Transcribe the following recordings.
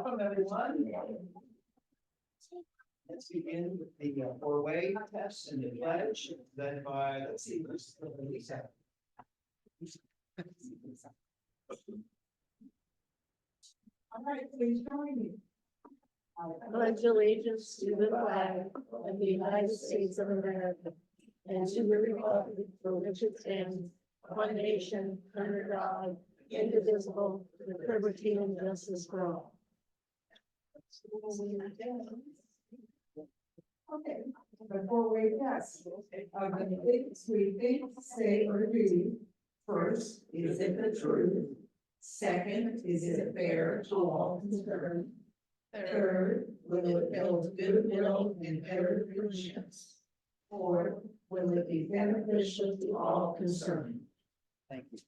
Welcome, everyone. Let's begin with the four-way test and the pledge, led by, let's see, who's Lisa. All right, please join me. I pledge allegiance to the flag of the United States of America and to the republic for which it stands, one nation, under God, indivisible, with liberty and justice for all. Okay, before we pass, the things we think, say, or do. First, is it the truth? Second, is it fair to all concerned? Third, will it build goodwill and better friendships? Fourth, will it be beneficial to all concerned? Thank you.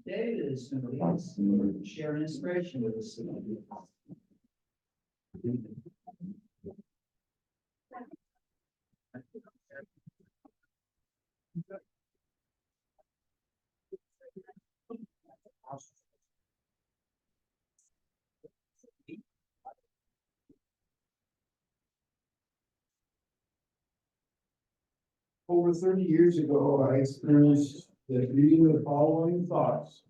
David is going to lead us to share an inspiration with us. Over 30 years ago, I experienced that reading the following thoughts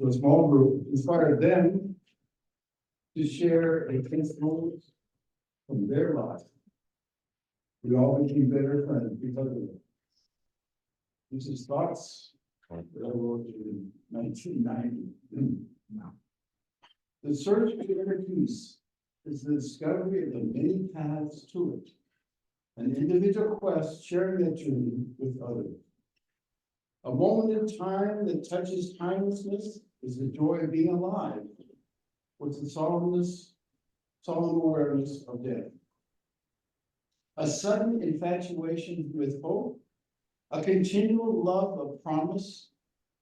to a small group inspired them to share a testimony from their life. We all became better friends because of it. This is thoughts that I wrote in 1990. The search for inner peace is the discovery of the many paths to it. An individual quest sharing that journey with others. A moment in time that touches timelessness is the joy of being alive, with the solemn awareness of death. A sudden infatuation with hope, a continual love of promise,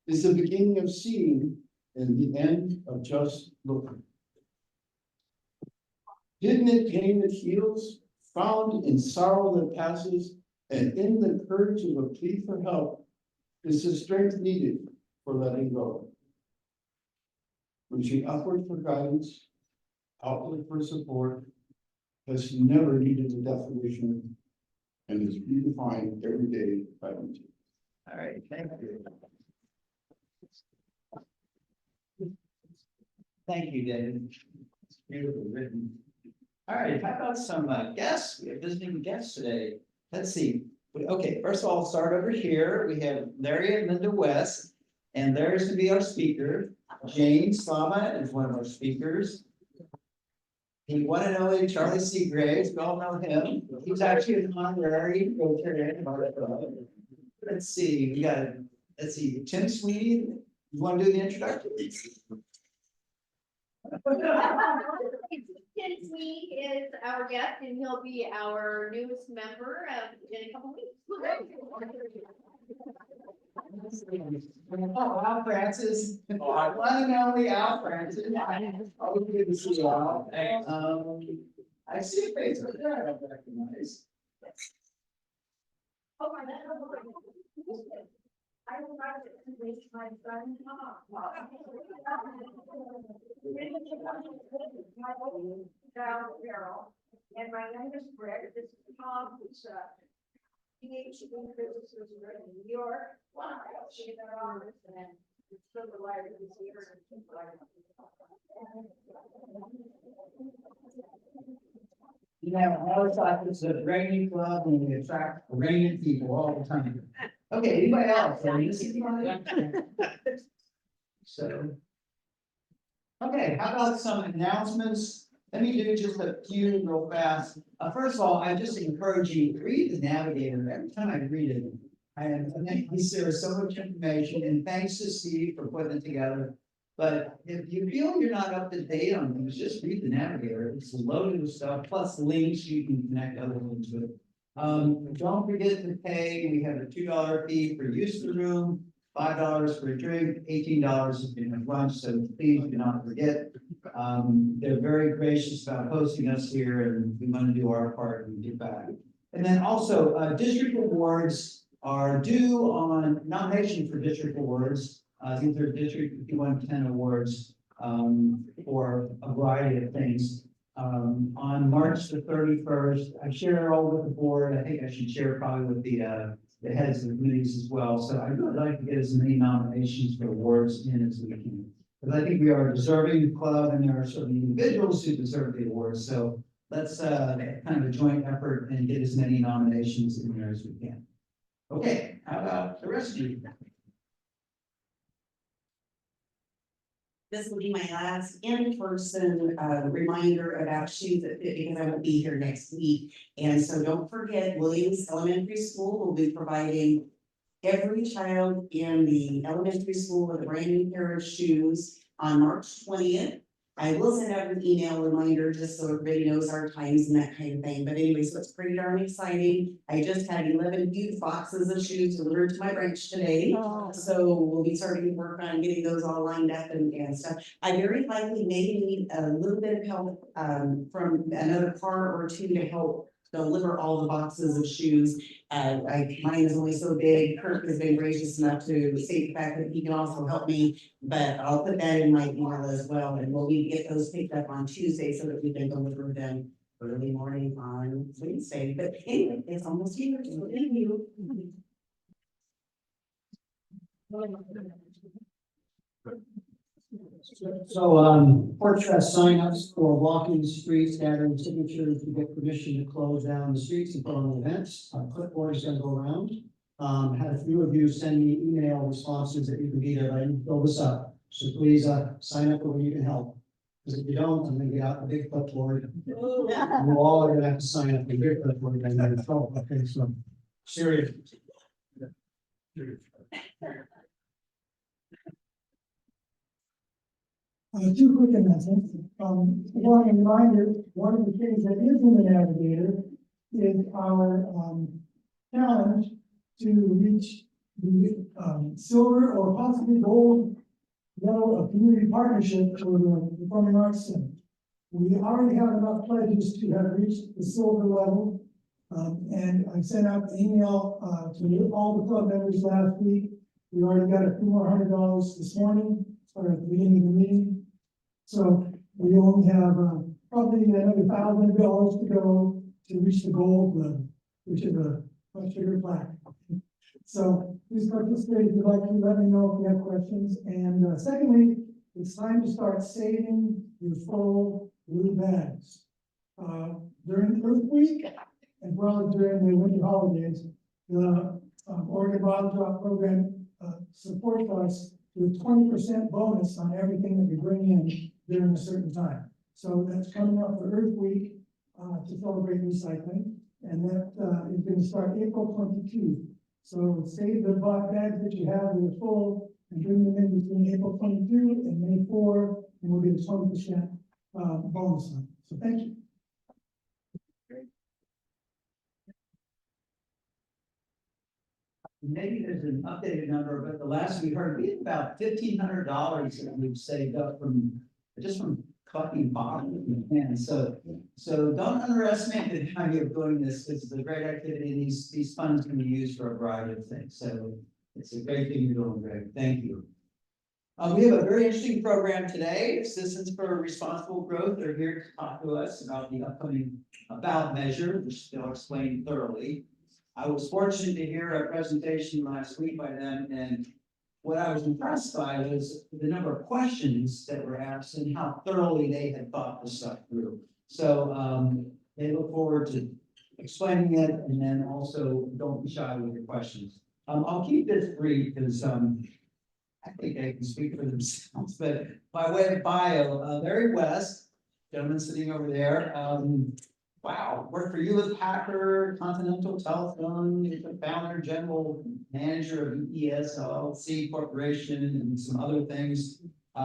is the beginning of seeing and the end of just looking. Hidden in pain that heals, found in sorrow that passes, and in the courage of a plea for help, is the strength needed for letting go. Reaching upward for guidance, outlet for support, has never needed a definition and is redefined every day by routine. All right, thank you. Thank you, David. It's beautifully written. All right, how about some guests? We have visiting guests today. Let's see. Okay, first of all, I'll start over here. We have Larry and Linda West, and Larry's to be our speaker. Jane Slama is one of our speakers. The one and only Charlie C. Graves, we all know him. He's actually an honorary Rotary. Let's see, we got, Tim Sweeney. You want to do the introduction? Tim Sweeney is our guest, and he'll be our newest member in a couple weeks. Oh, Al Francis. One and only Al Francis. Always good to see you all. I see a face right there I don't recognize. Oh, I would like to introduce my son, Carol, and my youngest Greg. This is Tom, who's PhD business in New York. She's in our office, and it's still the library this year. You know, I always thought this was a rainy club and we attract rainy people all the time. Okay, anybody else? So. Okay, how about some announcements? Let me do just a few real fast. First of all, I just encourage you to read the Navigator. Every time I read it, I think there's so much information, and thanks to Steve for putting it together. But if you feel you're not up to date on things, just read the Navigator. It's loaded with stuff, plus links you can connect other links with. Don't forget to pay. We have a $2 fee for use of the room, $5 for a drink, $18 if you have lunch. So please do not forget. They're very gracious about hosting us here, and we want to do our part and give back. And then also, district awards are due on nomination for district awards These are District 5110 awards, for a variety of things. On March the 31st, I share all with the board. I think I should share probably with the heads of the committees as well. So I'd really like to get as many nominations for awards in as we can. Because I think we are a deserving club and there are certain individuals who deserve the awards. So let's kind of a joint effort and get as many nominations in there as we can. Okay, how about the rest of you? This will be my last in-person reminder about Shoes That Fit because I won't be here next week. And so don't forget, Williams Elementary School will be providing every child in the elementary school with a brand new pair of shoes on March 20th. I will send out an email reminder just so everybody knows our times and that kind of thing. But anyway, so it's pretty darn exciting. I just had 11 huge boxes of shoes delivered to my branch today. Oh. So we'll be starting to work on getting those all lined up and stuff. I very likely may need a little bit of help from another car or two to help deliver all the boxes of shoes. Mine is only so big. Kirk has been gracious enough to say the fact that he can also help me, but I'll put that in my email as well. And we'll need to get those picked up on Tuesday so that we can deliver them early morning on Wednesday. But anyway, it's almost here. So thank you. So, Porch Fest signups for walking the streets, gathering signatures to get permission to close down the streets and put on events. Clipboard is gonna go around. Had a few of you send me email responses that you can be there, but I didn't fill this up. So please, sign up where you can help. Because if you don't, I'm gonna get out the big clipboard. You all are gonna have to sign up for your clipboard and then trouble. Okay, so serious. Two quick announcements. One reminder, one of the things that is in the Navigator is our challenge to reach the silver or possibly gold level of community partnership for the Performing Arts Center. We already have enough pledges to have reached the silver level. And I sent out an email to all the club members last week. We already got a few more $100 this morning, or at the beginning of the meeting. So we only have probably another $1,000 to go to reach the gold level, which is a much bigger plaque. So please participate if you'd like to. Let me know if you have questions. And secondly, it's time to start saving your full blue bags. During Earth Week, as well as during the winter holidays, the Oregon Bottle Drop Program supports us with 20% bonus on everything that we bring in during a certain time. So that's coming up for Earth Week to celebrate recycling. And that is going to start April 22. So save the bags that you have that are full and bring them in between April 22 and May 4, and we'll get a 20% bonus on it. So thank you. Maybe there's an updated number, but the last we heard, we had about $1,500 that we've saved up from collecting bottles and cans. So don't underestimate the value of doing this. This is a great activity. These funds can be used for a variety of things. So it's a great thing you're doing, Greg. Thank you. We have a very interesting program today. Citizens for Responsible Growth are here to talk to us about the upcoming ballot measure, which they'll explain thoroughly. I was fortunate to hear a presentation last week by them, and what I was impressed by was the number of questions that were asked and how thoroughly they had thought this stuff through. So they look forward to explaining it, and then also don't be shy with your questions. I'll keep this brief because I think they can speak for themselves, but by way of bio, Larry West, gentleman sitting over there, wow, worked for Hewlett Packard, Continental Telephone, the founder, general manager of EES LLC Corporation, and some other things.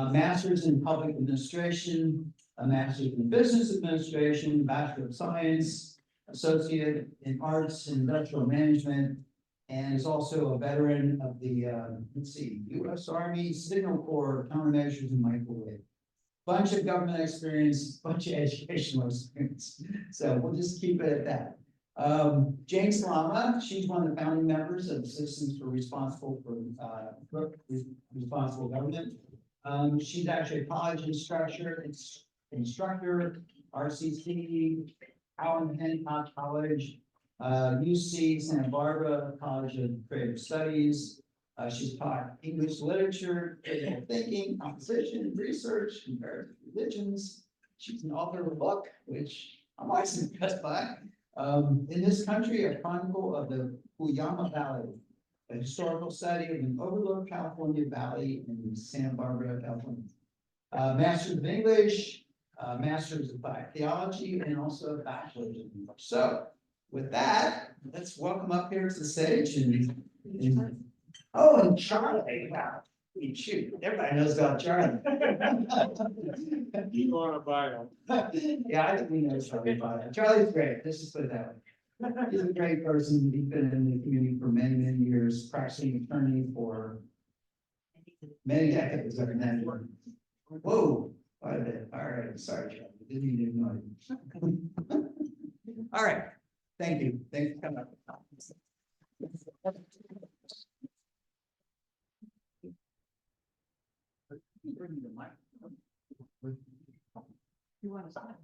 Master's in Public Administration, a Master's in Business Administration, Bachelor of Science, Associate in Arts and Industrial Management, and is also a veteran of the, U.S. Army Signal Corps Countermeasures and Microwave. Bunch of government experience, bunch of educational experience. So we'll just keep it at that. Jane Slama, she's one of the founding members of Citizens for Responsible Government. She's actually a college instructor, RCC, Allen Hancock College, UC Santa Barbara College of Creative Studies. She's taught English literature, critical thinking, composition, research, comparative religions. She's an author of a book, which I'm always impressed by. In this country, a chronicle of the Cuyama Valley, a historical study of an overlooked California valley in Santa Barbara, California. Masters of English, Masters of Theology, and also a bachelor's of English. So with that, let's welcome up here to the stage and Charlie. Wow. Shoot, everybody knows about Charlie. You want to buy them? Yeah, I think we know Charlie about it. Charlie's great. Let's just put it that way. He's a great person. He's been in the community for many, many years, practicing attorney for many decades. Whoa, quite a bit. All right, sorry, Charlie. Didn't even know. All right, thank you. Thanks for coming up. Bring the mic. You want to sign?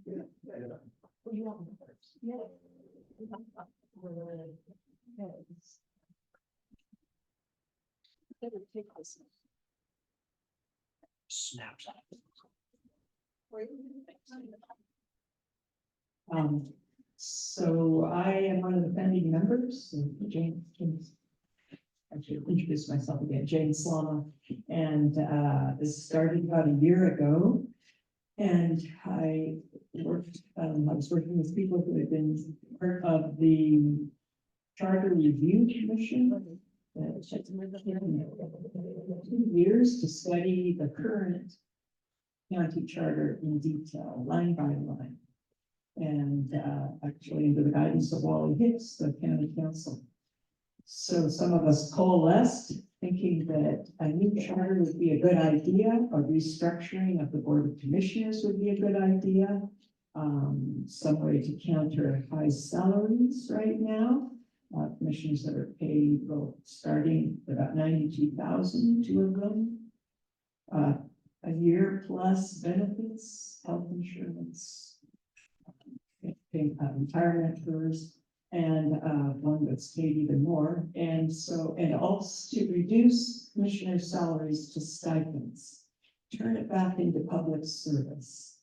Yeah. Who you want first? Yeah. Better take this. Snapshot. So I am one of the founding members, Jane, I should introduce myself again, Jane Slama, and this started about a year ago. And I was working with people who had been part of the Charter Review Commission. Took 2 years to study the current county charter in detail, line by line. And actually under the guidance of Wally Hicks, the county council. So some of us coalesced thinking that a new charter would be a good idea, a restructuring of the Board of Commissioners would be a good idea. Some way to counter high salaries right now. Commissioners that are paid, well, starting at about 92,000, 2 of them. A year plus benefits, health insurance, retirement first, and one that's paid even more. And so, and also to reduce commissioners' salaries to stipends, turn it back into public service.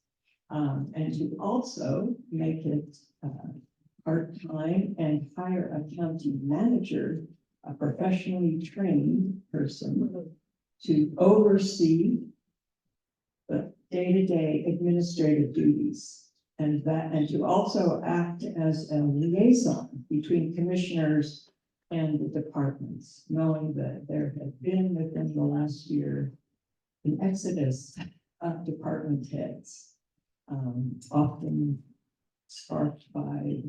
And to also make it part-time and hire a county manager, a professionally trained person to oversee the day-to-day administrative duties. And to also act as a liaison between commissioners and the departments, knowing that there had been within the last year an exodus of department heads, often sparked by.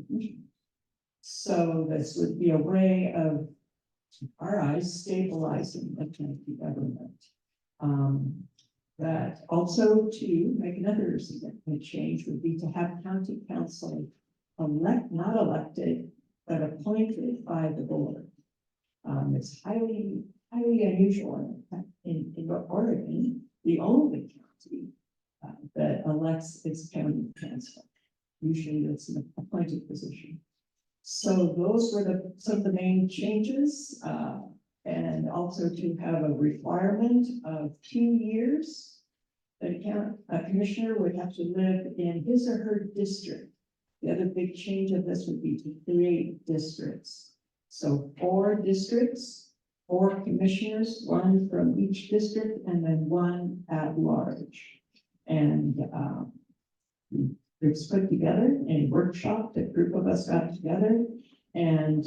So this would be a way of, in our eyes, stabilizing the county government. That also to make another significant change would be to have county council not elected, but appointed by the board. It's highly unusual in Oregon, the only county that elects its county council. Usually it's an appointed position. So those were some of the main changes. And also to have a requirement of 2 years that a commissioner would have to live in his or her district. The other big change of this would be to create districts. So 4 districts, 4 commissioners, 1 from each district, and then 1 at large. And it was put together in a workshop. A group of us got together. And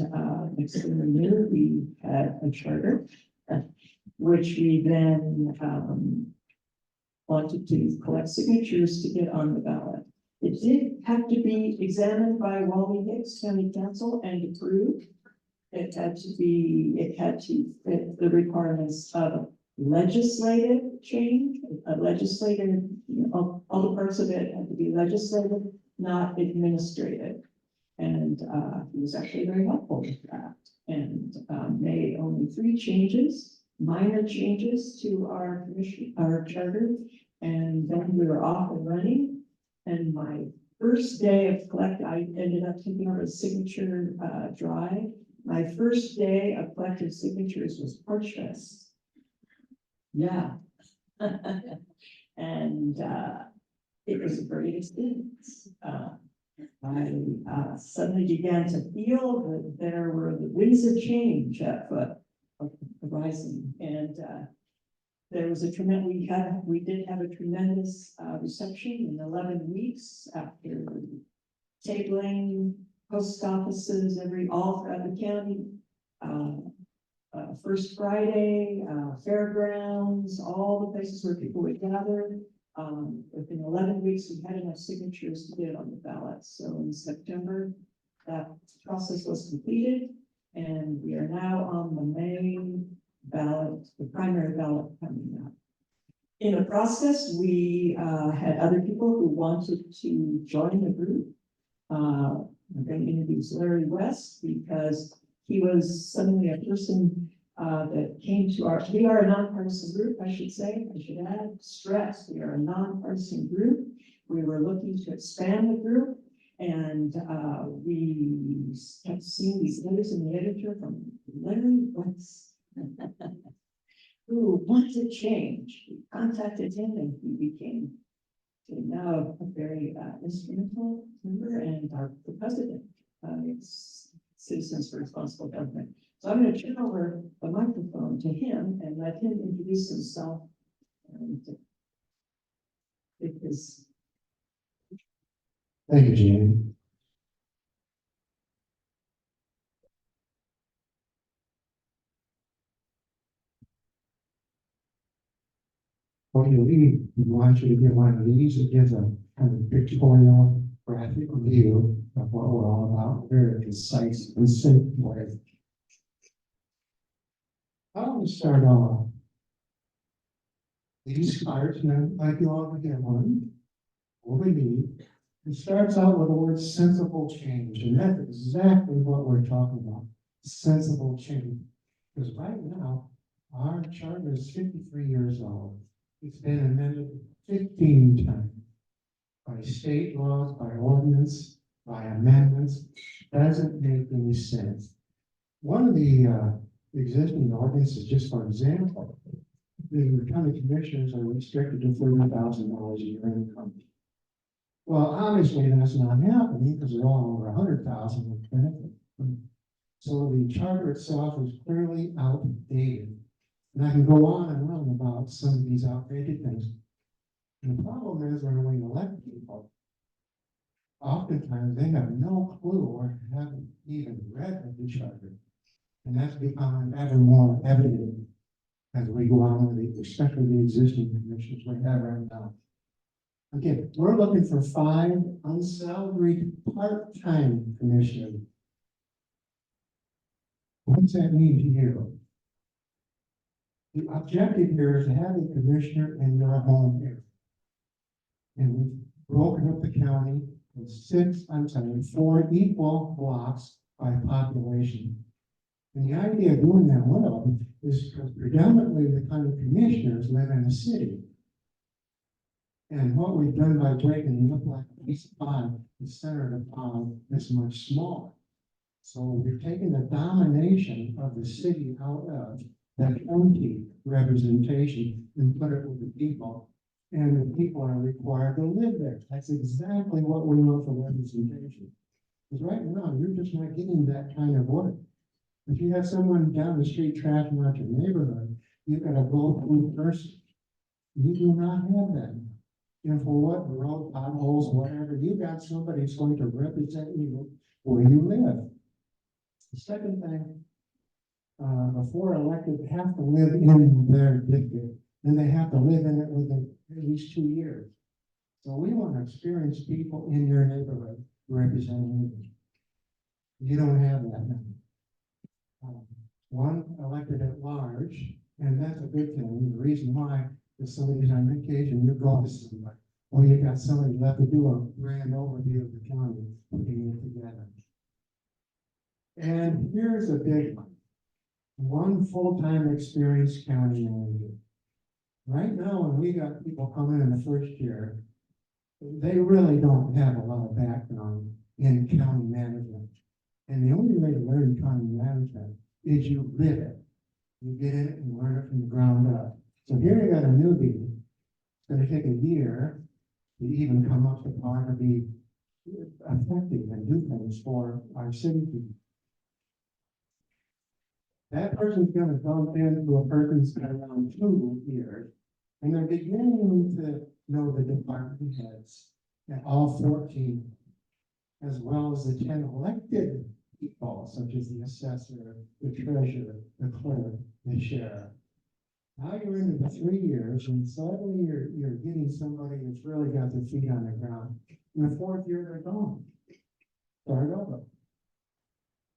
next thing we knew, we had a charter, which we then wanted to collect signatures to get on the ballot. It did have to be examined by Wally Hicks County Council and approved. It had to fit the requirements of legislative change, all the parts of it had to be legislative, not administrative. And he was actually very helpful with that and made only 3 changes, minor changes to our commission, our charter. And then we were off and running. And my first day of collect, I ended up taking over a signature drive. My first day of collecting signatures was Porch Fest. Yeah. And it was a great experience. I suddenly began to feel that there were the winds of change afoot of the rising, and there was a tremendous. We did have a tremendous reception in 11 weeks after tabling post offices all throughout the county. First Friday, fairgrounds, all the places where people would gather. Within 11 weeks, we had enough signatures to get it on the ballot. So in September, that process was completed, and we are now on the main ballot, the primary ballot coming up. In the process, we had other people who wanted to join the group. I'm going to introduce Larry West because he was suddenly a person that came to we are a nonpartisan group, I should add, stress, we are a nonpartisan group. We were looking to expand the group, and we kept seeing these letters in the editor from Larry West, who wanted change. We contacted him, and he became now a very instrumental member and the president of Citizens for Responsible Government. So I'm going to turn over the microphone to him and let him introduce himself. And because Thank you, Jeannie. When you leave, we want you to get one of these. It gives a kind of pictorial graphic view of what we're all about, very concise and simple way. I want to start off. These cards, and I'd like you all to get one. What we need. It starts out with the word sensible change, and that's exactly what we're talking about. Sensible change. Because right now, our charter is 53 years old. It's been amended 15 times by state laws, by ordinance, by amendments. Doesn't make any sense. One of the existing ordinances, just for example, the county commissioners are restricted to $30,000 a year income. Well, obviously that's not happening because they're all over 100,000 with benefit. So the charter itself is clearly outdated. And I can go on and on about some of these outdated things. And the problem is when we elect people, oftentimes they have no clue or haven't even read the charter. And that's becoming ever more evident as we go on with it, especially the existing commissions we have right now. Okay, we're looking for 5 unsalaried part-time commissioners. What's that mean to you? The objective here is to have a commissioner in your home area. And we've broken up the county in 4 equal blocks by population. And the idea of doing that, one of them, is because predominantly the county commissioners live in the city. And what we've done by breaking it up like a piece of pie, the center of the pie is much smaller. So we're taking the domination of the city out of that county representation and put it with the people. And the people are required to live there. That's exactly what we want for representation. Because right now, you're just not getting that kind of work. If you have someone down the street trashing out your neighborhood, you've got to go through person. You do not have that. And for what, road potholes, whatever, you got somebody who's going to represent you where you live. The second thing, before elected, have to live in their district, and they have to live in it within at least 2 years. So we want to experience people in your neighborhood representing you. You don't have that now. One elected at large, and that's a good thing. The reason why is somebody's on vacation, you're going to somebody, or you got somebody left to do a grand overview of the county, putting it together. And here's a big one. One full-time experienced county manager. Right now, when we got people coming in the first year, they really don't have a lot of background in county management. And the only way to learn county management is you live it. You get in it and learn it from the ground up. So here you got a newbie. It's gonna take a year to even come up to par to be effective and do things for our city people. That person's gonna bump into a person who's been around 2 years, and they're beginning to know the department heads at all 14, as well as the 10 elected people, such as the assessor, the treasurer, the clerk, the sheriff. Now you're into the 3 years, and suddenly you're getting somebody that's really got their feet on the ground. In the 4th year, they're gone. Start over.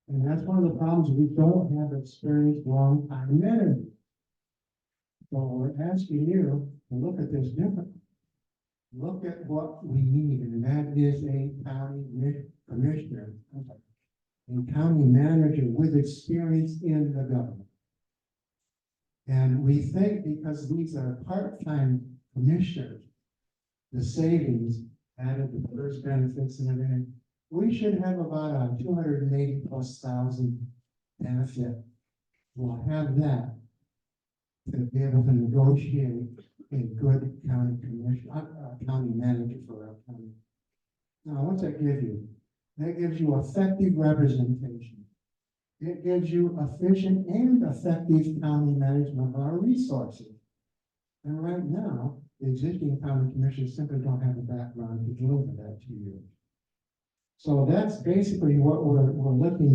And that's one of the problems. We don't have experienced long-time managers. So we're asking you to look at this differently. Look at what we need, and that is a county commissioner, a county manager with experience in the government. And we think because these are part-time commissioners, the savings added the first benefits and everything, we should have about a 280,000+ benefit. We'll have that to be able to negotiate a good county commission, county manager for our county. Now, what's that give you? That gives you effective representation. It gives you efficient and effective county management of our resources. And right now, the existing county commissioners simply don't have the background to deliver that to you. So that's basically what we're looking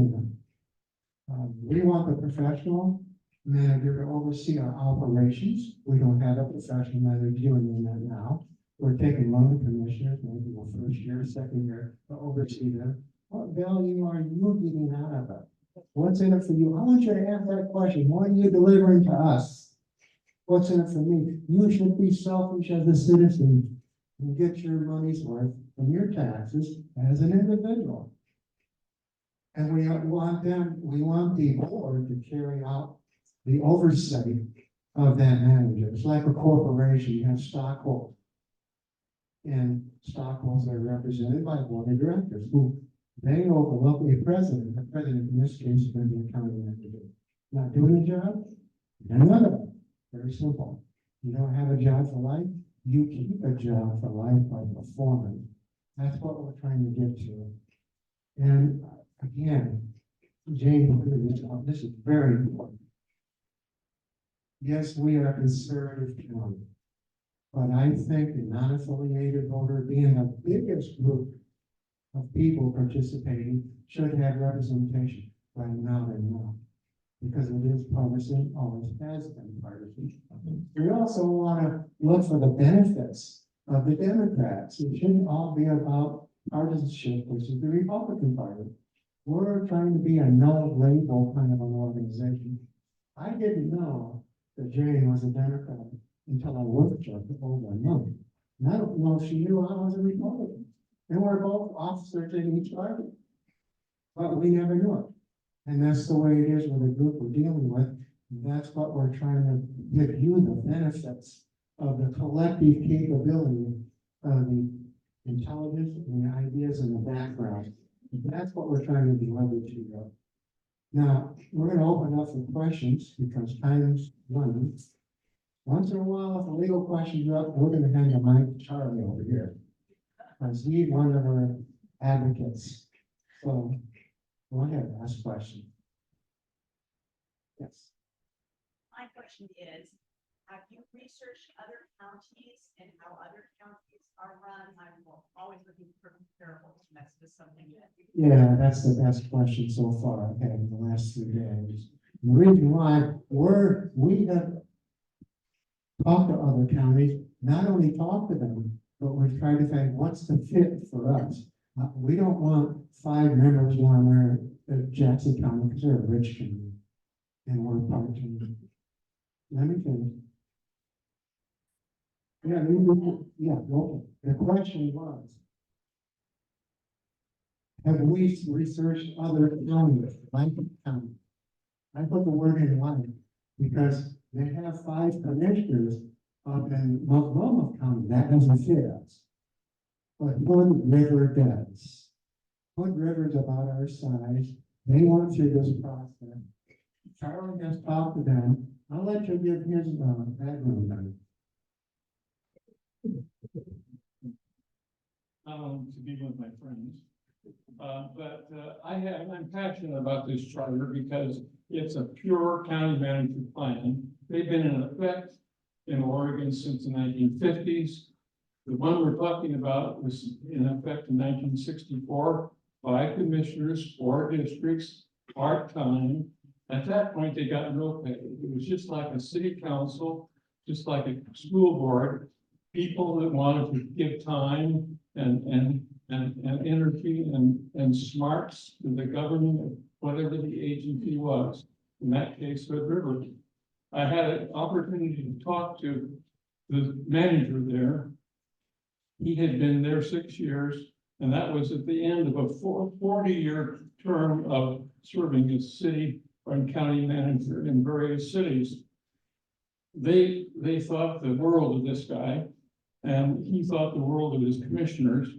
at. We want the professional manager to oversee our operations. We don't have a professional manager doing that now. We're taking one commissioners, maybe the first year, second year, to oversee them. What value are you getting out of it? What's in it for you? I want you to ask that question. What are you delivering to us? What's in it for me? You should be selfish as a citizen and get your money's worth from your taxes as an individual. And we want the board to carry out the oversight of that manager. It's like a corporation. You have stockholders. And stockholders are represented by board of directors who they overlook a president. The president in this case is going to be a county manager. Not doing a job? Another one. Very simple. You don't have a job for life, you keep a job for life by performing. That's what we're trying to get to. And again, Jane, this is very important. Yes, we are a conservative county, but I think the non-affiliated voter, being the biggest group of people participating, should have representation. Right now, they're not, because it is partisan, always has been partisan. We also want to look for the benefits of the Democrats. It shouldn't all be about partisanship, which is the Republican Party. We're trying to be a no-label kind of an organization. I didn't know that Jane was a Democrat until I worked for her for over a month. And I don't know if she knew I was a Republican. And we're both officers in each party. But we never knew it. And that's the way it is with the group we're dealing with. That's what we're trying to give you the benefits of the collective capability of the intelligence and the ideas and the background. That's what we're trying to deliver to you. Now, we're going to open up for questions because time's running. Once in a while, if a legal question is up, we're going to hand the mic to Charlie over here. Because he's one of our advocates. So go ahead, ask a question. Yes. My question is, have you researched other counties and how other counties are run? I'm always looking for comparables, and that's just something that. Yeah, that's the best question so far I've had in the last 3 days. The reason why we have talked to other counties, not only talked to them, but we've tried to find what's the fit for us. We don't want 5 members down there at Jackson County because they're a rich community and we're part of it. Let me finish. Yeah, okay. The question was, have we researched other counties, like county? I put the word in line, because they have 5 commissioners up in Multnomah County, that doesn't fit us. But Hood River does. Hood River's about our size, they went through this process. Charlie has talked to them, I'll let you give his, background on To be with my friends. I'm passionate about this charter because it's a pure county manager plan. They've been in effect in Oregon since the 1950s. The one we're talking about was in effect in 1964, 5 commissioners, 4 districts, part-time. At that point, they got no pay. It was just like a city council, just like a school board, people that wanted to give time and energy and smarts to the government of whatever the agency was. In that case, Hood River. I had an opportunity to talk to the manager there. He had been there 6 years, and that was at the end of a 40-year term of serving as city and county manager in various cities. They thought the world of this guy, and he thought the world of his commissioners.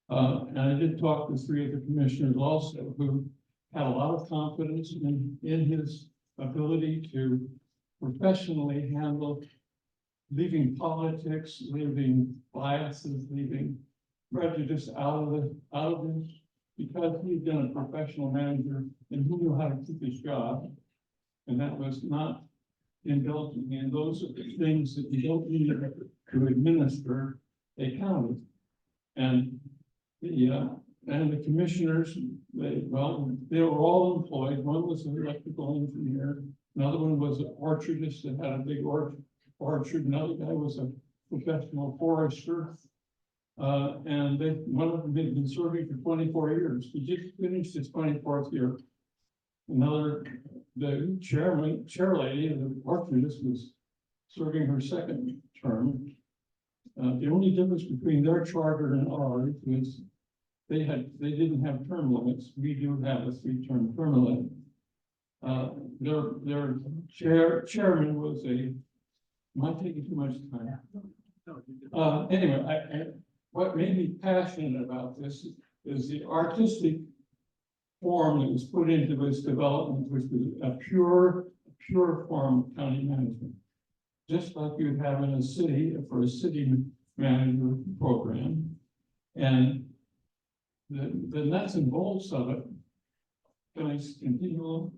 And I did talk to 3 of the commissioners also, who had a lot of confidence in his ability to professionally handle leaving politics, leaving biases, leaving prejudice out of this, because he'd been a professional manager and he knew how to keep his job. And that was not indulging in those are the things that you don't need to administer a county. And the commissioners, they were all employed. One was an electrical engineer, another one was an orchardist that had a big orchard, another guy was a professional forester. And one of them had been serving for 24 years. He just finished his 24th year. The chair lady, the orchardist, was serving her 2nd term. The only difference between their charter and ours was they didn't have term limits. We do have a 3-term term limit. Their chairman was am I taking too much time? Anyway, what made me passionate about this is the artistic form that was put into this development, which was a pure form of county management. Just like you'd have in a city for a city manager program. And the nuts and bolts of it, can I continue on?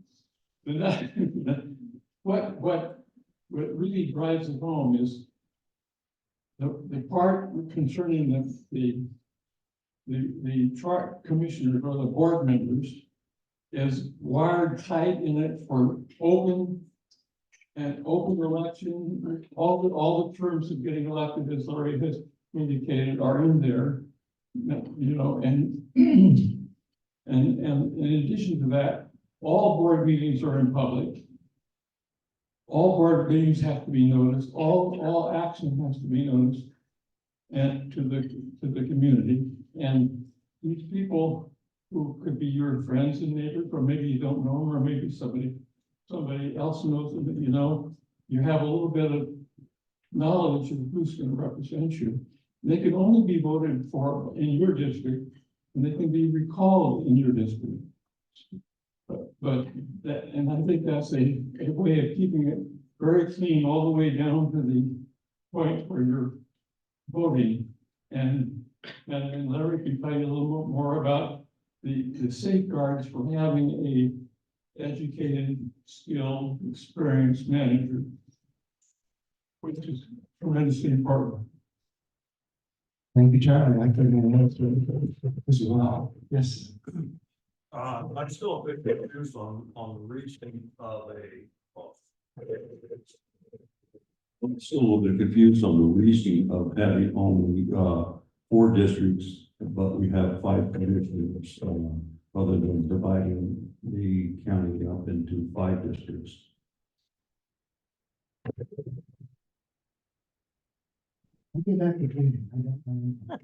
What really drives it home is the part concerning the chart commissioners or the board members is wired tight in it for open election. All the terms of getting elected, as Larry has indicated, are in there. And in addition to that, all board meetings are in public. All board meetings have to be noticed. All action has to be noticed, and to the community. And these people who could be your friends and neighbors, or maybe you don't know them, or maybe somebody else knows them, that you have a little bit of knowledge of who's going to represent you. They can only be voted for in your district, and they can be recalled in your district. And I think that's a way of keeping it very clean all the way down to the point where you're voting. And Larry can tell you a little bit more about the safeguards for having a educated, skilled, experienced manager, which is tremendously important. Thank you, Charlie. I couldn't answer as well. Yes. I'm still a bit confused on the reasoning of I'm still a little bit confused on the reasoning of having only 4 districts, but we have 5 commissioners, other than dividing the county up into 5 districts. I'll get back to you. I don't know.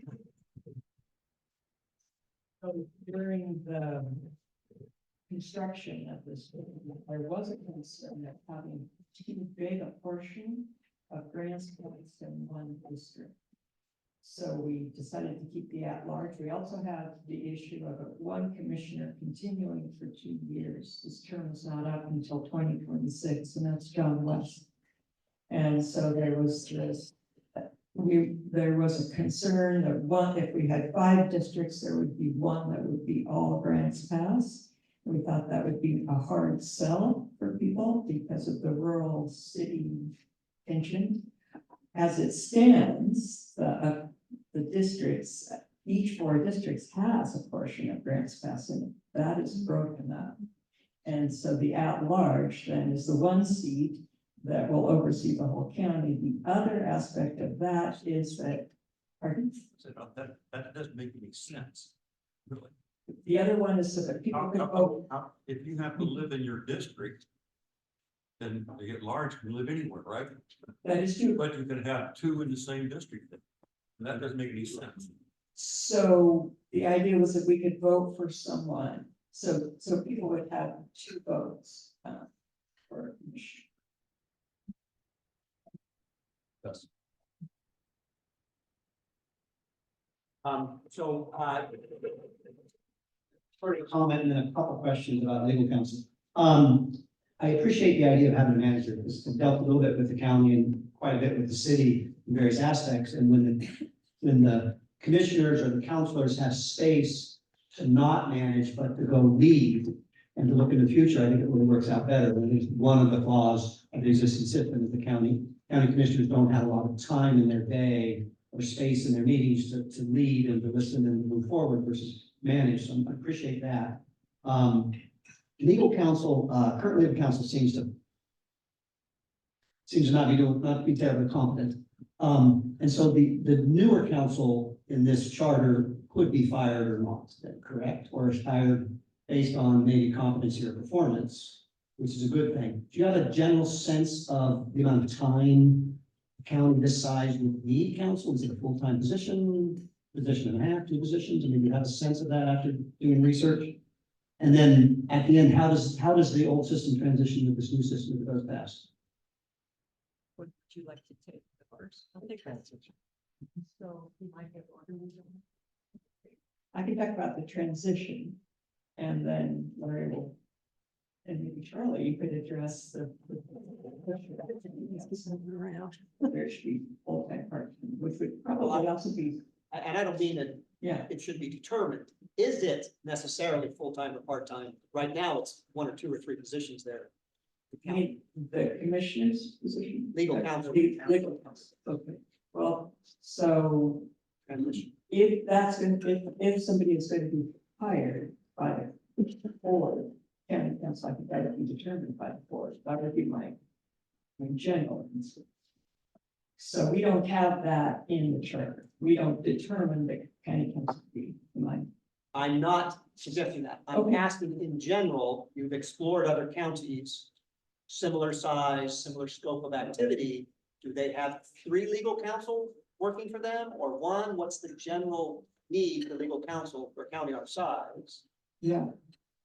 So during the construction of this, there was a concern of having too big a portion of grants placed in one district. So we decided to keep the at-large. We also have the issue of one commissioner continuing for 2 years. His term is not up until 2026, and that's John West. And so there was this, there was a concern that if we had 5 districts, there would be one that would be all grants passed. We thought that would be a hard sell for people because of the rural city tension. As it stands, the districts, each 4 districts has a portion of grants passing. That is broken up. And so the at-large then is the one seat that will oversee the whole county. The other aspect of that is that, pardon? So that doesn't make any sense, really. The other one is so that people can vote. If you have to live in your district, then the at-large can live anywhere, right? That is true. But you can have 2 in the same district. That doesn't make any sense. So the idea was that we could vote for someone, so people would have 2 votes for a commission. Yes. Sort of comment and then a couple questions about legal counsel. I appreciate the idea of having a manager, because I've dealt a little bit with the county and quite a bit with the city in various aspects, and when the commissioners or the counselors have space to not manage, but to go lead and to look in the future, I think it really works out better. And it's one of the flaws of the existing system that the county commissioners don't have a lot of time in their day or space in their meetings to lead and to listen and move forward versus manage. So I appreciate that. Legal counsel, current legal counsel seems to not be terribly competent. And so the newer counsel in this charter could be fired or not, is that correct? Or is hired based on maybe competency or performance, which is a good thing. Do you have a general sense of the amount of time a county this size would need counsel? Is it a full-time position and a half, 2 positions? I mean, do you have a sense of that after doing research? And then at the end, how does the old system transition to this new system that goes past? Would you like to take the first? I'll take that. So you might get one. I can talk about the transition, and then Larry will, and maybe Charlie, you could address the. There should be full-time part, which would probably also be, And I don't mean that yeah. it should be determined. Is it necessarily full-time or part-time? Right now, it's 1 or 2 or 3 positions there. I mean, the commissioner's position? Legal counsel. Legal counsel, okay. Well, so Transition. if that's going to, if somebody is going to be hired by the board, county council, I think that would be determined by the board. That would be my general answer. So we don't have that in the charter. We don't determine the county council fee. I'm not suggesting that. I'm Okay. asking in general, you've explored other counties, similar size, similar scope of activity. Do they have 3 legal counsel working for them or 1? What's the general need for legal counsel for a county our size? Yeah.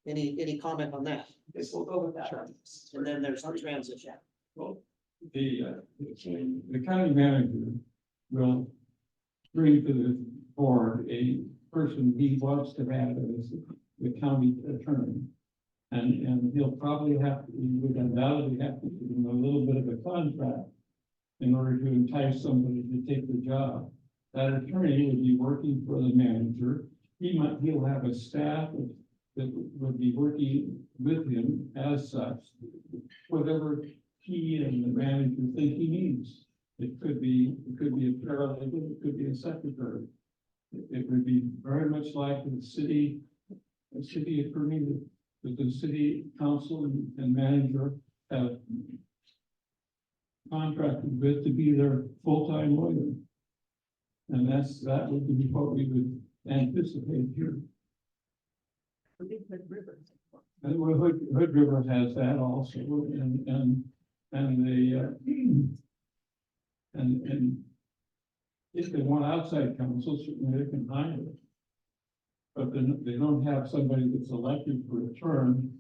Any comment on that? This will go with that. Sure. And then there's the transition. Well, the county manager will bring to the board a person he wants to have as the county attorney. And he'll probably have, he would undoubtedly have to give him a little bit of a contract in order to entice somebody to take the job. That attorney would be working for the manager. He'll have a staff that would be working with him as such, whatever he and the manager think he needs. It could be a paralegal, it could be a secretary. It would be very much like the city attorney that the city council and manager have contracted with to be their full-time lawyer. And that would be what we would anticipate here. Hood River. And Hood River has that also, and if they want outside counsel, certainly they can hire it. but then they don't have somebody that's elected for a term.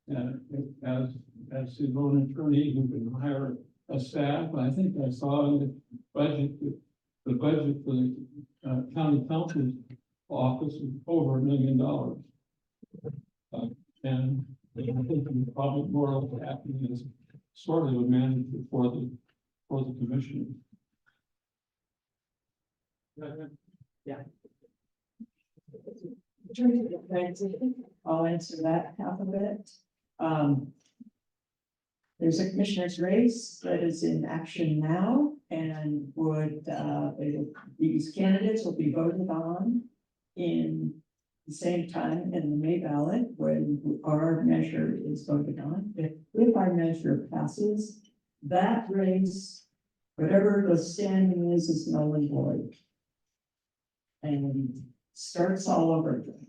And as his own attorney who can hire a staff, I think I saw in the budget, the budget for the county council's office was over $1 million. And I think probably more of what happening is sort of a manager for the commissioner. I'll answer that half of it. There's a commissioner's race that is in action now and these candidates will be voted on in the same time in the May ballot when our measure is voted on. If our measure passes, that race, whatever the standing is null and void. And starts all over again.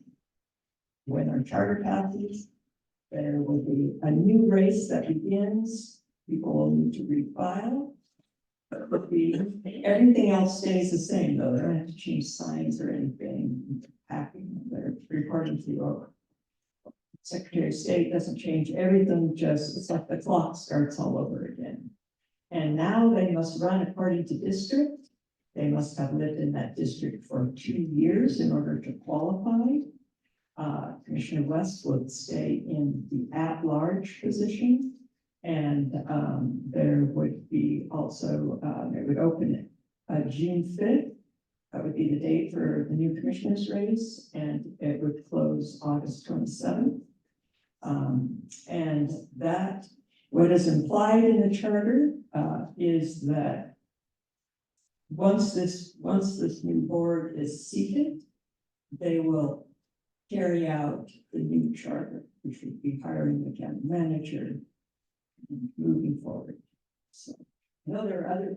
When our charter passes, there will be a new race that begins. People will need to refile. Everything else stays the same, though. They don't have to change signs or anything. They're reporting to the Secretary of State doesn't change everything, just it's like the clock starts all over again. And now they must run according to district. They must have lived in that district for 2 years in order to qualify. Commissioner West would stay in the at-large position. And there would be also, it would open June 5th. That would be the date for the new commissioner's race, and it would close August 27th. And that, what is implied in the charter is that once this new board is seated, they will carry out the new charter, which would be hiring the county manager and moving forward. So, I know there are other,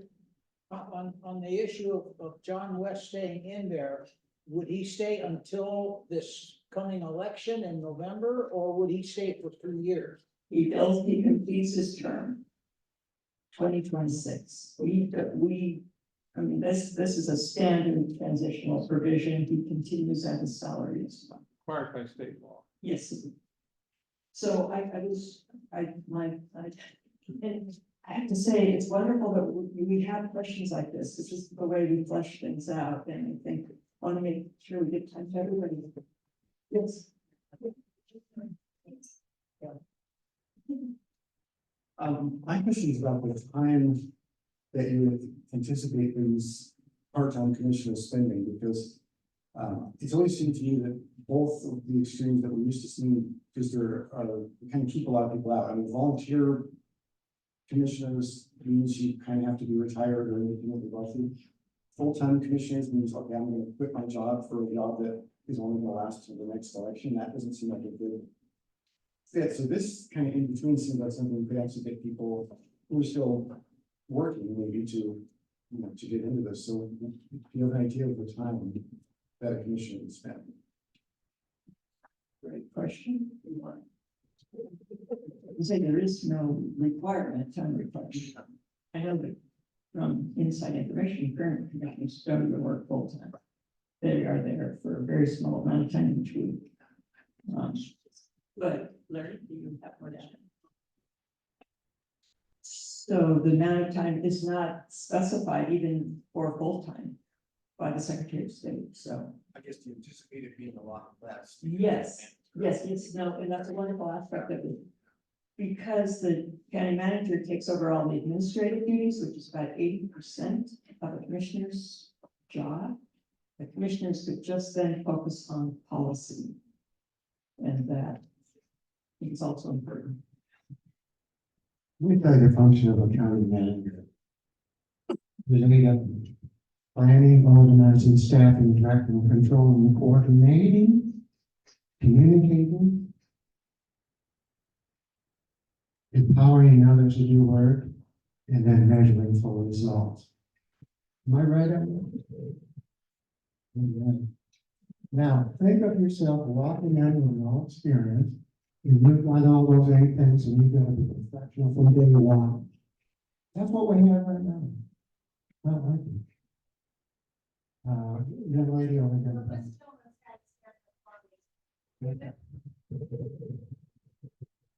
on the issue of John West staying in there, would he stay until this coming election in November, or would he stay for 2 years? he completes his term. 2026. I mean, this is a standard transitional provision. He continues at his salary as well. Required by state law. Yes. So I have to say, it's wonderful that we have questions like this. This is the way we flesh things out, and I think want to make sure we get time to everybody. Yes. My question is about the time that you would anticipate these part-time commissioners spending, because it's always seemed to me that both of the extremes that we used to see, because they're kind of keep a lot of people out. I mean, volunteer commissioners means you kind of have to be retired or independently wealthy. Full-time commissioners means, okay, I'm going to quit my job for a job that is only going to last until the next election. That doesn't seem like a good fit. So this kind of in between seems like something we could actually get people who are still working maybe to, to get into this. So do you have an idea of the time that a commissioner would spend? Great question. You say there is no requirement, time requirement. I know that from inside information, current commissioners don't even work full time. They are there for a very small amount of time each week. But Larry, do you have more data? So the amount of time is not specified even for full time by the Secretary of State. So I guess you anticipate it being a lot less. yes, no, and that's a wonderful aspect of it. Because the county manager takes over all the administrative duties, which is about 80% of a commissioner's job, the commissioners could just then focus on policy. And that is also important. Let me tell you the function of a county manager. There's we got planning, organizing, staffing, directing, controlling, coordinating, communicating, empowering others to do work, and then measuring for results. Am I right on that? Amen. Now, think of yourself walking in with no experience, and you've done all those 8 things, and you've got to be professional from day one. That's what we have right now. Not like it. Young lady over there.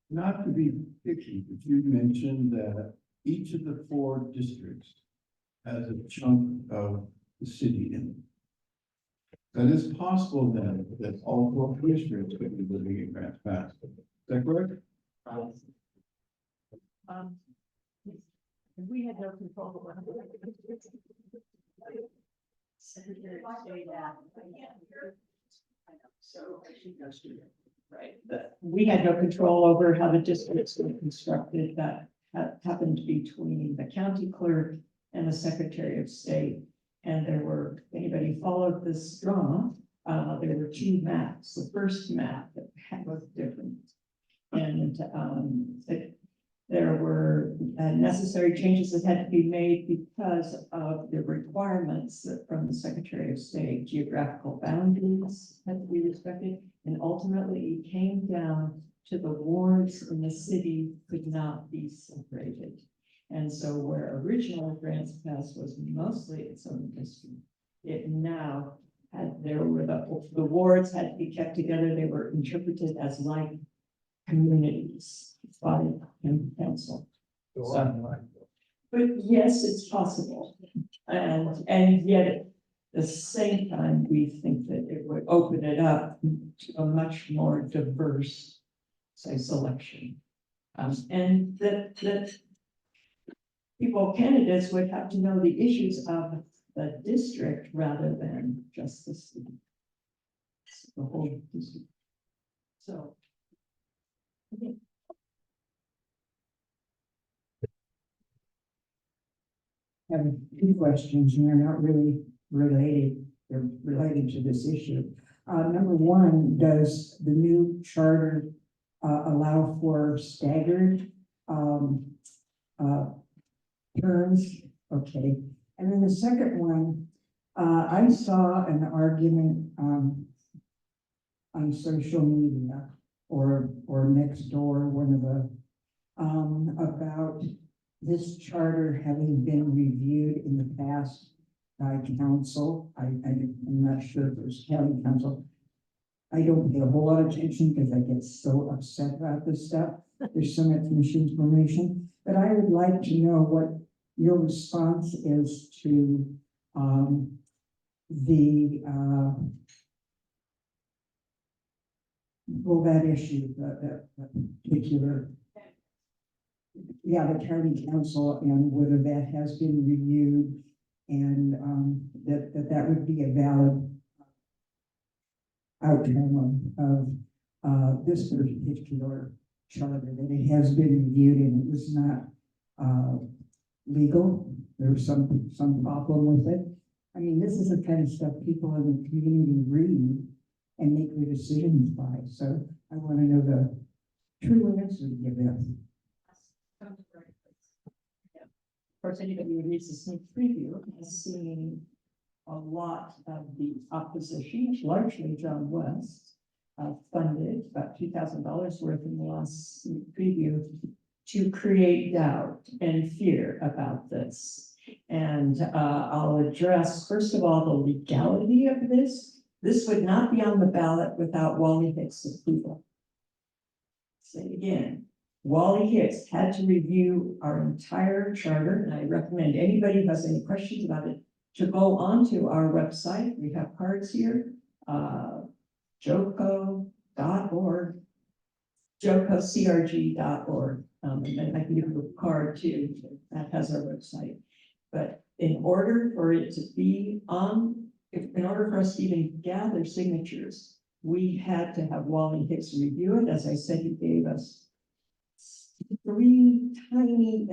Not to be picky, but you mentioned that each of the 4 districts has a chunk of the city in it. That is possible then, that all 4 districts could be living in Grants Pass. Is that correct? We had no control over. Secretary of State act. So she goes to it. Right, but we had no control over how the districts were constructed. That happened between the county clerk and the Secretary of State. And there were, if anybody followed this drama, there were 2 maps. The first map was different. And there were necessary changes that had to be made because of the requirements from the Secretary of State. Geographical boundaries had to be respected, and ultimately it came down to the wards in the city could not be separated. And so where original Grants Pass was mostly its own district, it now had, there were the wards had to be kept together. They were interpreted as like communities by the council. But yes, it's possible. And yet at the same time, we think that it would open it up to a much more diverse, say, selection. And that people, candidates would have to know the issues of the district rather than just the city. The whole district. So. I have 2 questions, and they're not really related, they're related to this issue. Number 1, does the new charter allow for staggered terms? Okay, and then the second one, I saw an argument on social media or next door, one of the about this charter having been reviewed in the past by council. I'm not sure if it was county council. I don't pay a whole lot of attention because I get so upset about this stuff. There's so much misinformation, but I would like to know what your response is to that issue, that particular, the county council, and whether that has been reviewed, and that would be a valid outcome of this particular charter, that it has been reviewed and it was not legal. There was some problem with it. I mean, this is the kind of stuff people in the community read and make their decisions by. So I want to know the true answer to give them. Of course, anybody who reads the sneak preview has seen a lot of the opposition, largely John West, funded about $2,000 worth in the last sneak preview to create doubt and fear about this. And I'll address, first of all, the legality of this. This would not be on the ballot without Wally Hicks' approval. Say it again. Wally Hicks had to review our entire charter, and I recommend anybody who has any questions about it to go onto our website. We have cards here, joco.org, jococrg.org, and I can give you a card too that has our website. But in order for it to be on, in order for us to even gather signatures, we had to have Wally Hicks review it. As I said, he gave us 3 tiny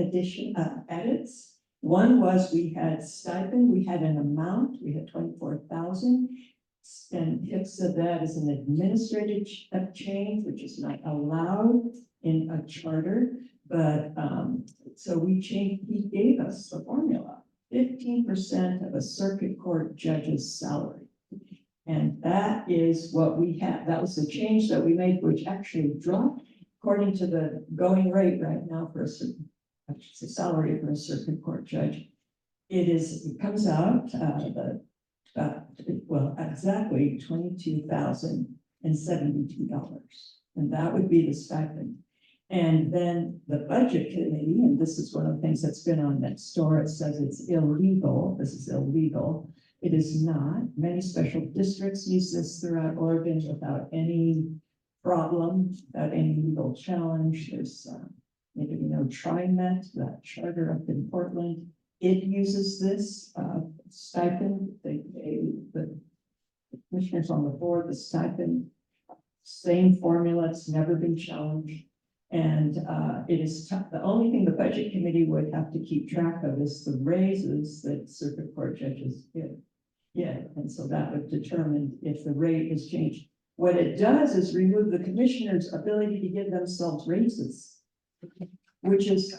edits. One was we had stipend, we had an amount, we had 24,000, and Hicks said that is an administrative change, which is not allowed in a charter. But so we changed, he gave us the formula, 15% of a circuit court judge's salary. And that is what we have. That was the change that we made, which actually dropped according to the going rate right now for a certain, I should say, salary for a circuit court judge. It comes out well, exactly 22,000 and $72. And that would be the stipend. And then the budget committee, and this is one of the things that's been on next door, it says it's illegal. This is illegal. It is not. Many special districts use this throughout Oregon without any problem, without any legal challenge. There's, maybe you know, TriMet, that charter up in Portland. It uses this stipend. The commissioners on the board, the stipend, same formula. It's never been challenged. And it is the only thing the budget committee would have to keep track of is the raises that circuit court judges get. Yeah, and so that would determine if the rate is changed. What it does is remove the commissioner's ability to give themselves raises, which is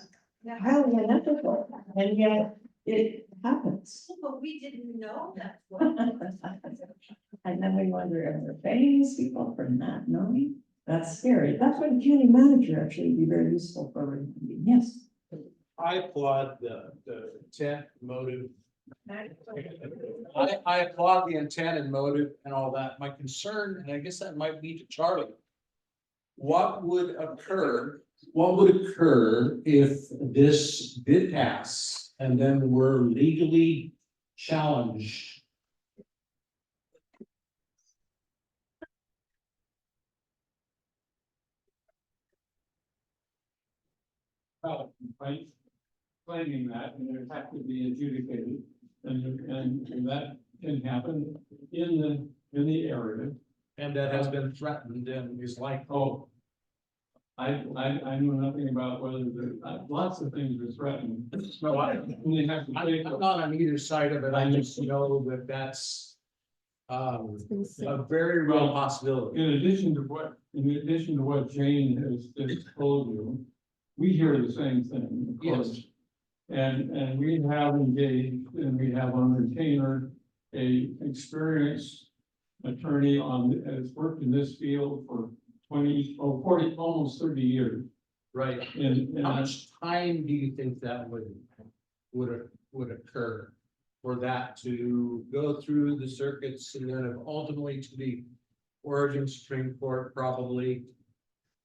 highly unethical, and yet it happens. But we didn't know that. And then we wonder if we're paying these people for not knowing. That's scary. That's what a county manager actually would be very useful for reminding. Yes. I applaud the intent, motive. I applaud the intent and motive and all that. My concern, and I guess that might be to Charlie. What would occur if this did pass and then we're legally challenged? Complaint claiming that, and it have to be adjudicated, and that can happen in the area. And that has been threatened and is like, Oh, I know nothing about whether lots of things are threatened. no, They have to take. I'm not on either side of it. I just know that that's a very real possibility. In addition to what Jane has just told you, we hear the same thing. Of course. Yes. And we have engaged and we have on retainer a experienced attorney has worked in this field for 40, almost 30 years. Right. And How much time do you think that would occur for that to go through the circuits and then ultimately to the Oregon Supreme Court probably?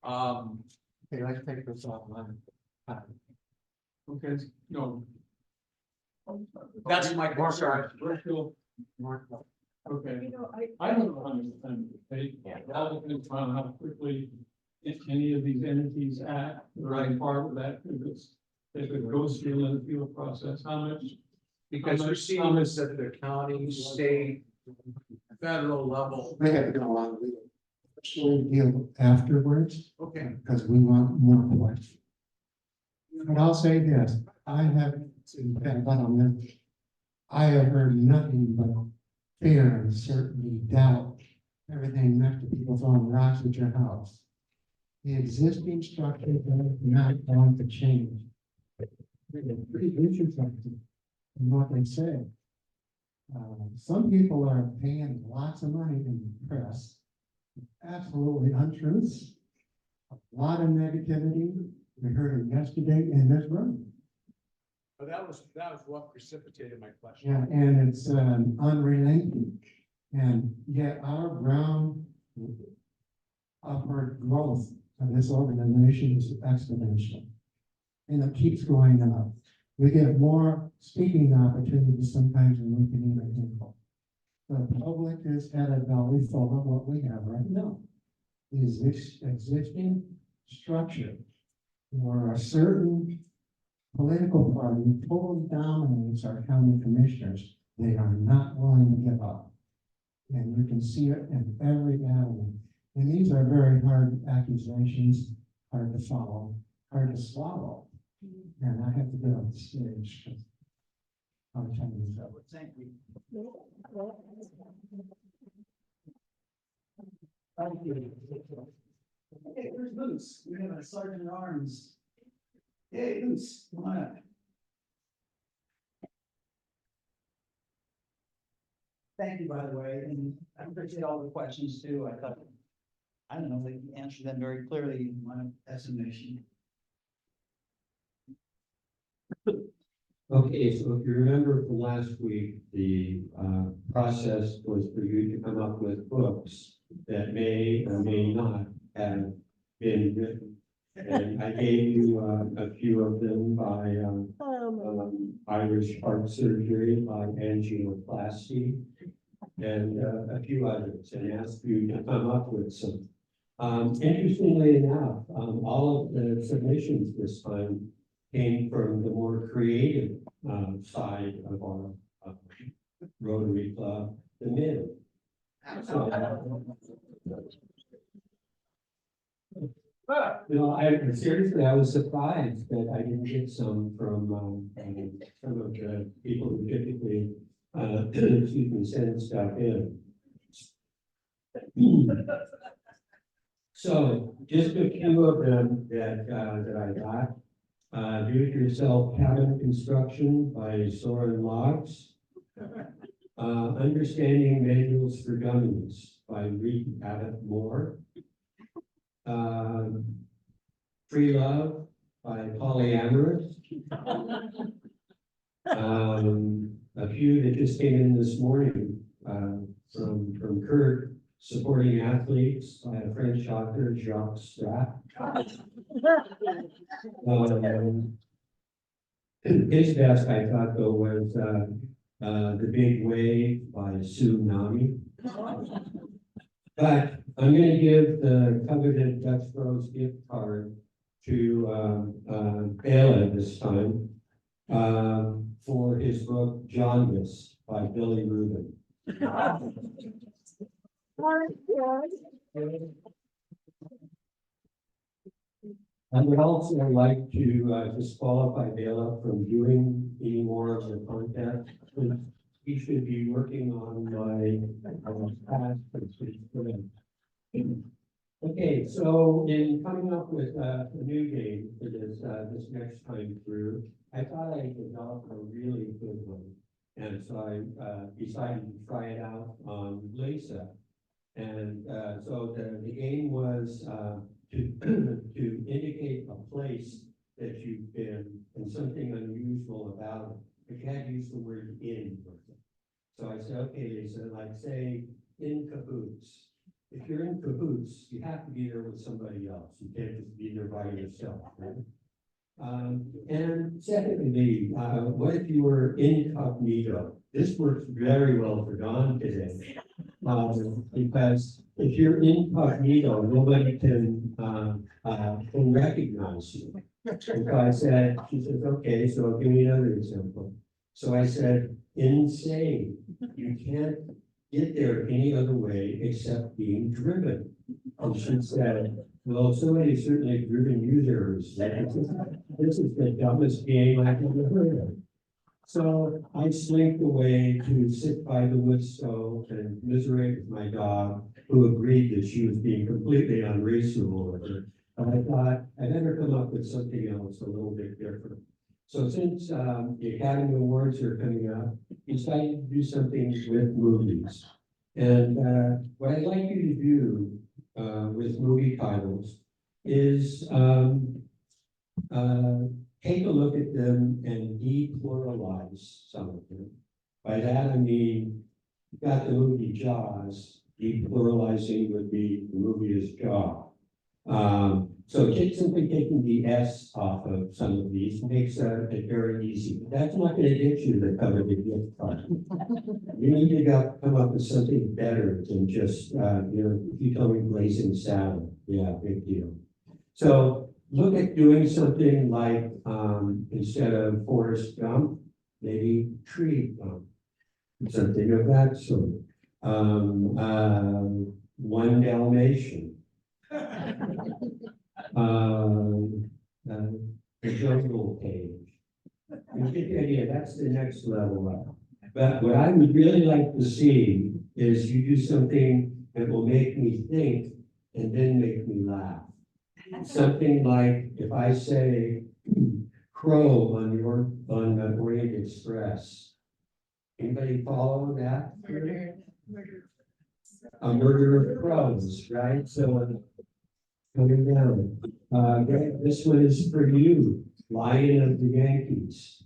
Okay, let's take this offline. okay, no. That's my concern. Okay, I don't know how much time it take. All depends on how quickly any of these entities act, right, part of that, if it goes through the appeal process, how much? Because you're seeing this at the county, state, federal level. They have to go on legal. Actually, deal afterwards, Okay. because we want more questions. But I'll say this, I have heard nothing but fear, uncertainty, doubt, everything next to people throwing rocks at your house. The existing structure is not going to change. Pretty interesting in what they say. Some people are paying lots of money in the press. Absolutely untruths. A lot of negativity. We heard it yesterday in this room. But that was what precipitated my question. Yeah, and it's unrelenting. And yet our ground upward growth of this organization is exponential. And it keeps going up. We get more speaking opportunities sometimes than we can even handle. The public is at a belly full of what we have right now. Is this existing structure or a certain political party totally dominates our county commissioners, they are not willing to give up. And you can see it in every avenue. And these are very hard accusations, hard to follow, hard to swallow. And I have to get on the stage. Our time is up. Thank you. Okay, where's Luce? We have a sergeant at arms. Hey, Luce, come on up. Thank you, by the way, and I appreciate all the questions too. I don't know, they answered them very clearly in my estimation. Okay, so if you remember from last week, the process was for you to come up with books that may or may not have been written. And I gave you a few of them by Irish heart surgery, by angioplasty, and a few others, and asked you to come up with some. Interestingly enough, all of the submissions this time came from the more creative side of our Rotary Club, the mid. No, I was surprised that I didn't get some from some of the people who typically excuse me, send stuff in. So just a few of them that I got. Do-it-yourself cabin construction by Soren Logs. Understanding manuals for dummies by Reed Abbott Moore. Free Love by Polyamorous. A few that just came in this morning from Kurt, Supporting Athletes by a French author, Jacques Stratt. His best, I thought, though, was The Big Wave by Sue Nami. But I'm going to give the coveted Dutch Bros gift card to Bela this time for his book Jaundice by Billy Rubin. I would also like to disqualify Bela from doing any more of the content. He should be working on my past. Okay, so in coming up with a new game for this next time through, I thought I developed a really good one. And so I decided to try it out on Lisa. And so the game was to indicate a place that you've been and something unusual about it. But you had to use the word in with it. So I said, okay, Lisa, like say in cahoots. If you're in cahoots, you have to be there with somebody else. You can't just be there by yourself, right? And secondly, what if you were incognito? This works very well for Dawn today. Because if you're incognito, nobody can recognize you. And so I said, she says, okay, so give me another example. So I said, insane. You can't get there any other way except being driven. And she said, well, somebody's certainly driven you there. This is the dumbest game I've ever heard of. So I slinked away to sit by the wood stove and commiserate with my dog, who agreed that she was being completely unreasonable with her. But I thought I'd better come up with something else a little bit different. So since the Academy Awards are coming up, decided to do something with movies. And what I'd like you to do with movie titles is take a look at them and depluralize some of them. By that I mean, you've got the movie Jaws, depluralizing would be the movie is Jaw. So simply taking the S off of some of these makes it very easy. But that's not going to get you the coveted gift card. You need to come up with something better than just, if you tell me Blazing Saddle, yeah, big deal. So look at doing something like, instead of Forrest Gump, maybe Tree Gump, something of that sort. One Dalmatian. The Jungle Page. You get the idea, that's the next level up. But what I would really like to see is you do something that will make me think and then make me laugh. Something like if I say crow on the Orient Express. Anybody follow that? A murder of crows, right? So coming down. This one is for you, Lion of the Yankees.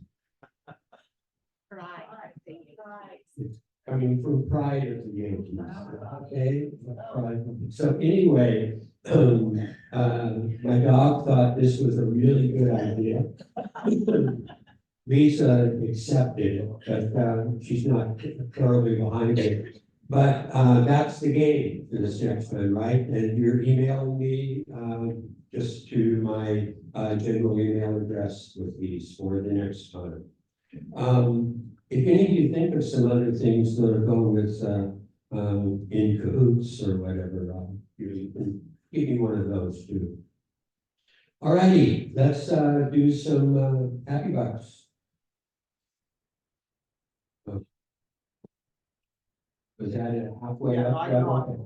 It's mean, from prior to the Yankees, okay? So anyway, my dog thought this was a really good idea. Lisa accepted it, but, she's not thoroughly behind it. But, that's the game for this next one, right? And you're emailing me, just to my, general email address with these for the next time. If any of you think of some other things that are going with, in cahoots or whatever, you can give me one of those too. Alrighty, let's, do some, happy bucks. Was that it halfway Yeah, up? I know.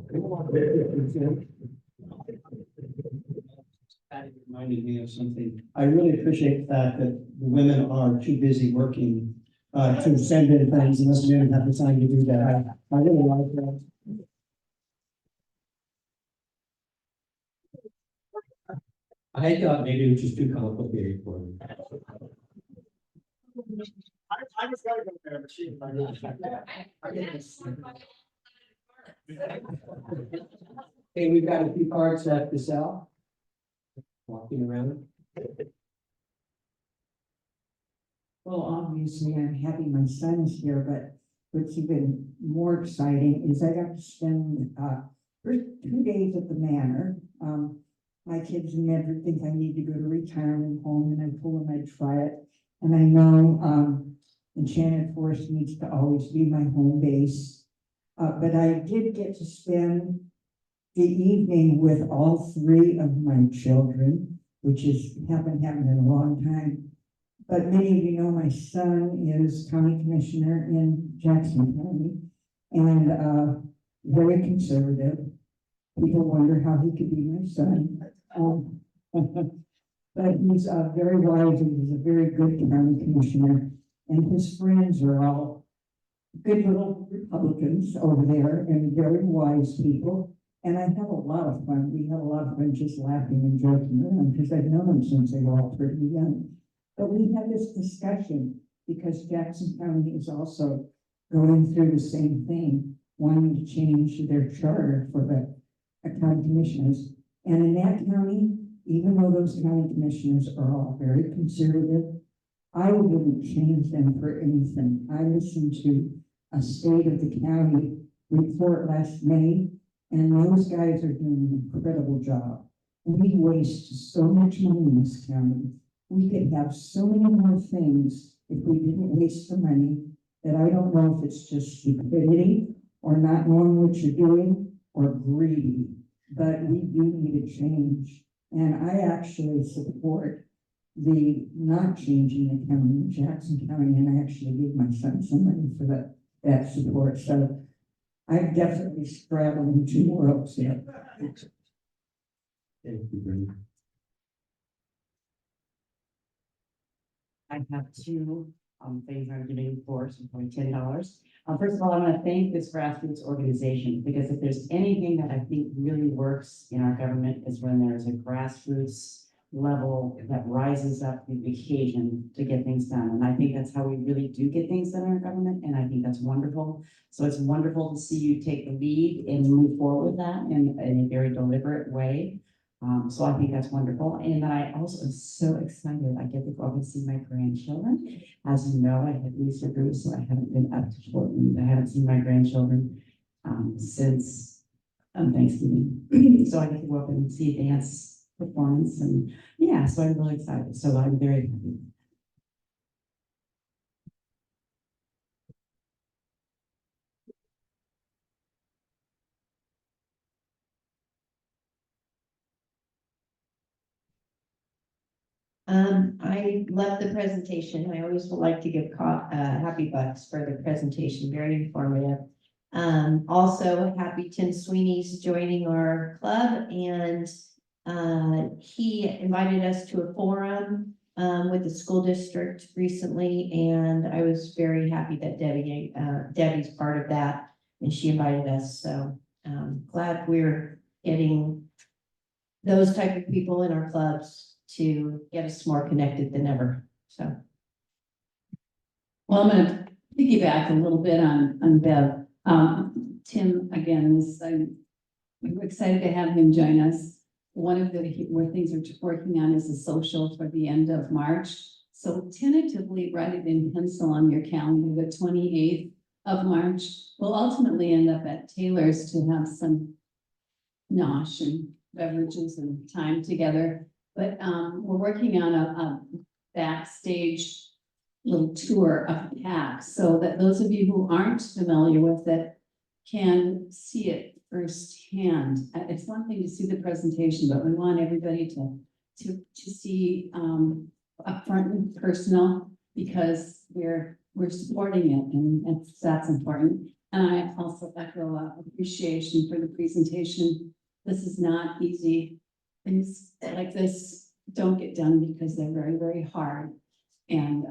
That reminded me of something. I really appreciate the fact that the women are too busy working to send in things and us men have the time to do that. I really like that. I thought maybe it was just too complicated for me. I just gotta go there, but she. Hey, we've got a few cards left to sell. Walking around. Well, obviously, I'm happy my son's here, but what's even more exciting is I got to spend, first 2 days at the manor. My kids never think I need to go to retirement home, and I told them I'd try it. And I know, Enchanted Forest needs to always be my home base. But I did get to spend the evening with all 3 of my children, which haven't happened in a long time. But many of you know my son is county commissioner in Jackson County and very conservative. People wonder how he could be my son. But he's very wise and he's a very good county commissioner. And his friends are all good little Republicans over there and very wise people. And I have a lot of fun. We have a lot of fun just laughing and joking around because I've known them since they were all pretty young. But we had this discussion because Jackson County is also going through the same thing, wanting to change their charter for the county commissioners. And in that county, even though those county commissioners are all very conservative, I wouldn't change them for anything. I listened to a state of the county report last May, and those guys are doing an incredible job. We waste so much money in this county. We could have so many more things if we didn't waste the money, that I don't know if it's just stupidity or not knowing what you're doing or greedy, but we do need a change. And I actually support the not changing the county in Jackson County, and I actually gave my son some money for that support. So I'm definitely straddling 2 worlds here. Thank you, Brenda. I have 2 things I'm giving for, so probably $10. First of all, I want to thank this grassroots organization because if there's anything that I think really works in our government is when there's a grassroots level that rises up to the occasion to get things done. And I think that's how we really do get things done in our government. And I think that's wonderful. So it's wonderful to see you take the lead and move forward with that in a very deliberate way. So I think that's wonderful. And I also am so excited. I get to go up and see my grandchildren. As you know, I had knee surgery, so I haven't been up to Portland. I haven't seen my grandchildren since Thanksgiving. So I get to go up and see a dance performance, and yeah, so I'm really excited. So I'm very happy. I love the presentation. I always would like to give happy bucks for the presentation, very informative. Also happy Tim Sweeney's joining our club, and he invited us to a forum with the school district recently, and I was very happy that Debbie's part of that, and she invited us. So glad we're getting those type of people in our clubs to get us more connected than ever. So. Well, I'm gonna piggyback a little bit on Bev. Tim, again, we're excited to have him join us. One of the things we're working on is a social for the end of March. So tentatively write it in pencil on your calendar, the 28th of March. We'll ultimately end up at Taylor's to have some nosh and beverages and time together. But we're working on a backstage little tour of the PAC so that those of you who aren't familiar with it can see it firsthand. It's one thing to see the presentation, but we want everybody to see upfront and personal, because we're supporting it, and that's important. And I also echo appreciation for the presentation. This is not easy. Things like this don't get done because they're very, very hard. And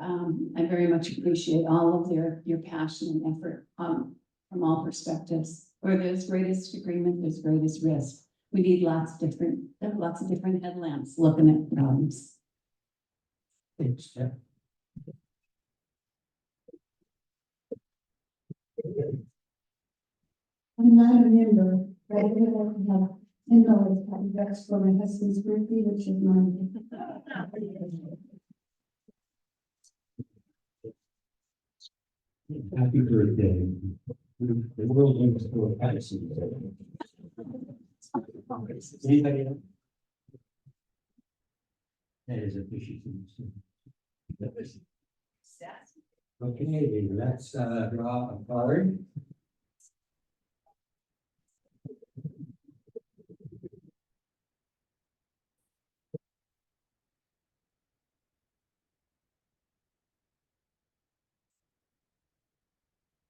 I very much appreciate all of your passion and effort from all perspectives. Where there's greatest agreement, there's greatest risk. We need lots of different headlamps looking at problems. Thanks, Jeff. I'm not a member, but I do have $10 that's for my husband's birthday, which is mine. Happy birthday. The world needs to go past it. Anybody else? That is a fishy thing. Okay, let's draw a card.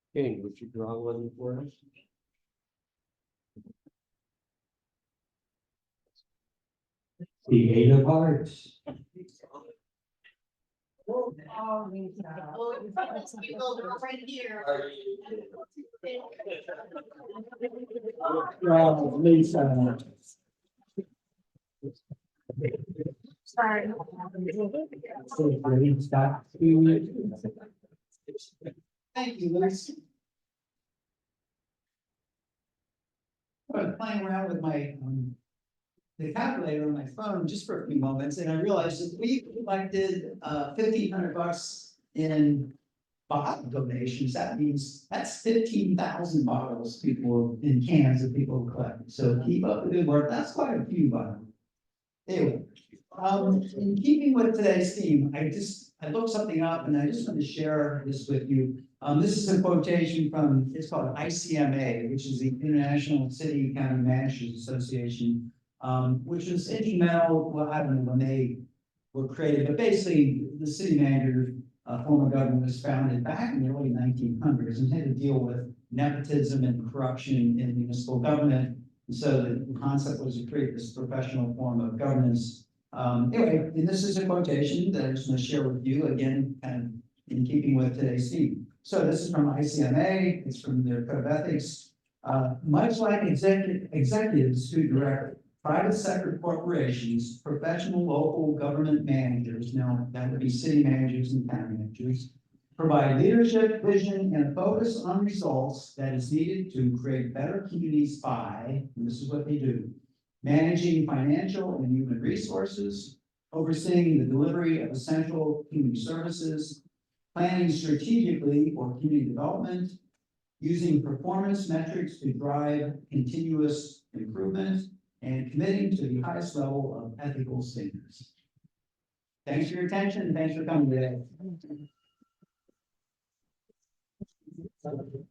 Okay, would you draw one for us? The Eight of Hearts. Right here. Lisa. Sorry. Thank you, Liz. I was playing around with my the calculator on my phone just for a few moments, and I realized that we collected $1,500 in bottle donations. That means that's 15,000 bottles people in cans that people collect. So keep up the good work. That's quite a few bottles. Anyway, in keeping with today's theme, I looked something up, and I just want to share this with you. This is a quotation from, it's called ICMA, which is the International City County Managers Association, which was instrumental, well, I don't know when they were created, but basically the city manager form of government was founded back in the early 1900s and had to deal with nepotism and corruption in municipal government. And so the concept was to create this professional form of governance. Anyway, and this is a quotation that I just want to share with you, again, kind of in keeping with today's theme. So this is from ICMA, it's from their code of ethics. Much like executives who direct private sector corporations, professional local government managers, now that would be city managers and county managers, provide leadership, vision, and a focus on results that is needed to create better communities by, and this is what they do, managing financial and human resources, overseeing the delivery of essential community services, planning strategically for community development, using performance metrics to drive continuous improvement, and committing to the highest level of ethical standards. Thanks for your attention, and thanks for coming today. Okay.